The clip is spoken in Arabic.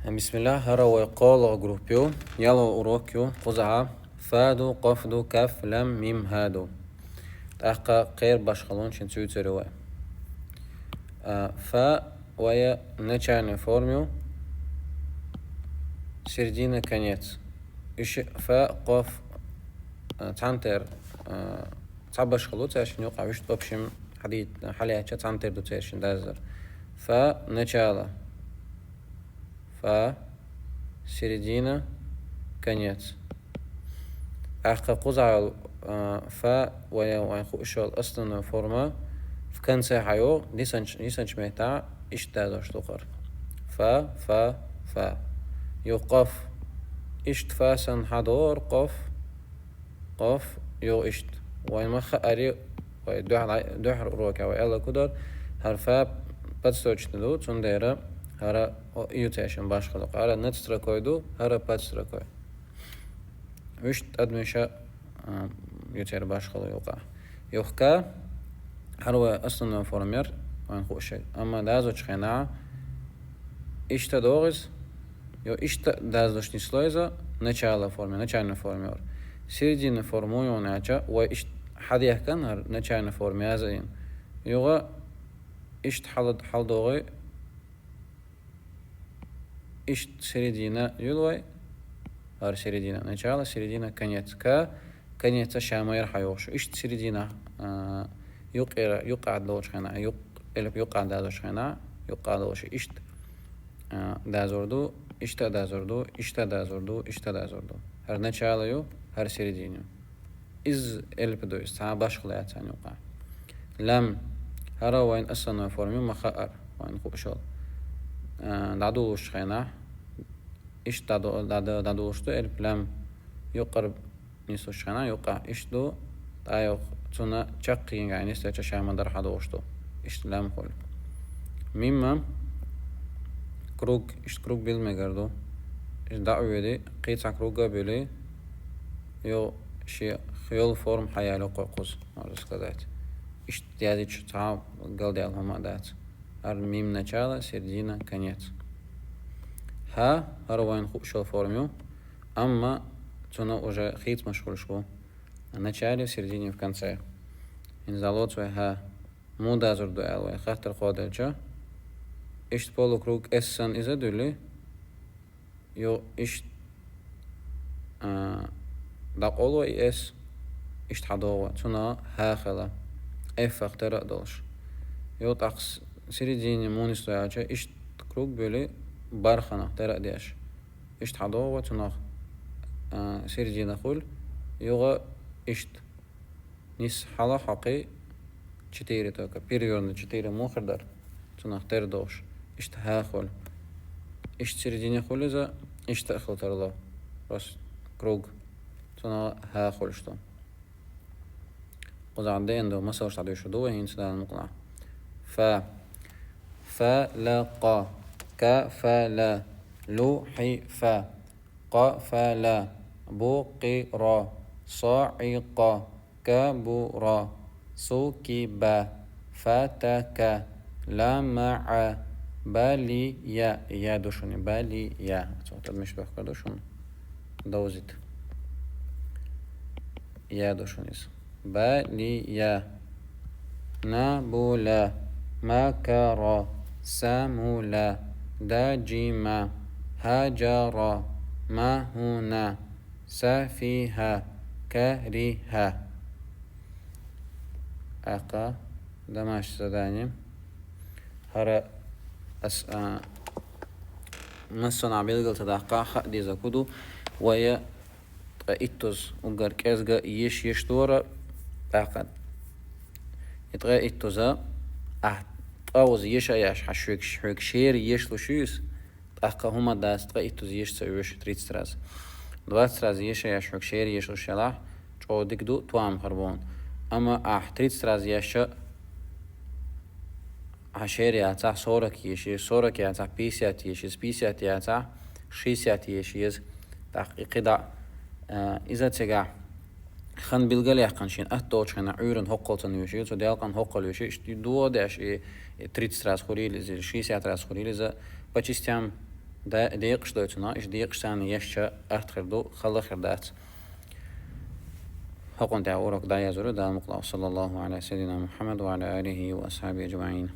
بسم الله هرا وقال جروبيو يلا أوروكيو قزعة فادو قفدو كف لم ميم هادو أحقا قير باشخلون شن تسوي فا ويا начальный формю середина конец إيش فا قف تعنتر تعبش خلوت عشان يوقع وش تبشم حديد حاليا تعنتر دو تيرشن دازر فا начало فا середина конец أحقا قزع فا ويا خوشال أصلا فورما في كنسة حيو نيسانش مهتع إيش دازش تقر فا يوقف إشت فاسن حضور قف يو إشت وين مخ أري دوح روكا وإلا كدر هرفا بدستوش ندو تنديرا هرا يوتيشن باش خلق هرا نتستركويدو هرا بدستركوي وشت أدمشا يوتير باش خلق يوقع يوخكا هروا أصلا فورمير وين خوشي أما دازوش خناع إشتا دوغز يو إشتا دازوش نسلويزا начальная форма середина форму يوناچا و إشت حديه كان هر начальная форма زين يوغا إشت حل دوغي إشت середина يلوي هر середина начало середина конец конец شامير حيوش إشت середина يقع دوش خنا يقع دازوش خنا يقع دوش إشت دازوردو إشتا دازوردو هر начало يو هر середину إز بدو يستعى باش خليات يعني يوقع لم هرا وين أصلا فورمي مخاءر وين خوشال دادوش خينا إش دادوش دو لم يقرب نيسوش خينا يوقع إش دو تايوخ تونا تشقين يعني نستيش شاما در حدوش دو إش لم خل مما كروج إش كروج بالمجردو إش دعوة دي قيتع كروجا بلي يو شي خيول فورم حيالو قوقوز مرس كذات إش ديادي تعب قل ديال هما دات الميم начало середина конец ها هروين خوشو فورميو أما تونا уже خيط مشغول شو в начале в середине в конце инзалот ها مو دازر دو ألوي خاطر خودلجا إشت polukruг essen إذا دولي يو إشت داق أولو إس إشت حدوة تونا هاخلا إفق ترى دولش يو تاقس середине مونستو ياجا إشت كروج بولي بارخنا ترى ديش إشت حدوة تونا середина خول يوغا إشت نيس حالا حقي چتيري توكا периодно 4 مخردر تونا ترى دوش إشت هاخل إشت середине خول إذا إشت أخل ترى بس كروج تونا هاخل شتو قز عندي عنده مسار تعدي شو دوه هين سدان مقنع فلق كفل لوحف قفل بقر صعق كبر سكب فتك لمع بالي يا دوشوني بالي يا صوت مش بحكي دوشون دوزت يا دوشونيس بالي نبولا مكر سمولا دجما هجر مهنا سفيها كريها أقا دماش زداني هرا مسنا بيلغل تدقا خا دي زكودو ويا إتوز وغر كازغا يش دورا أقد يتغى إتوزا أوز يش حشوك شير يش لشيس أقا هما داس تغى إتوز يش سويش 30 راز 20 راز يش حشوك شير يش لشلاح جو ديكدو توام خربون أما 30 راز يش عشير ياتع صورك يشي صورك ياتع بيسيات يشيز بيسيات ياتع شيسيات يشيز تحقيق دا إذا تجا خن بيلقى يحقنشين أهدوش خنا عورن هقلتن يشي تو ديالقن هقل يشي اشتي دو داش 30 راس خوريل إذا شيسيات راس خوريل إذا بچستيام دقيق شدوتنا إيش دقيق ثاني يشة أتخر دو خلا خردات حقن دعورك دا يزور دا مقلع صلى الله على سيدنا محمد وعلى آله وأصحابه أجمعين.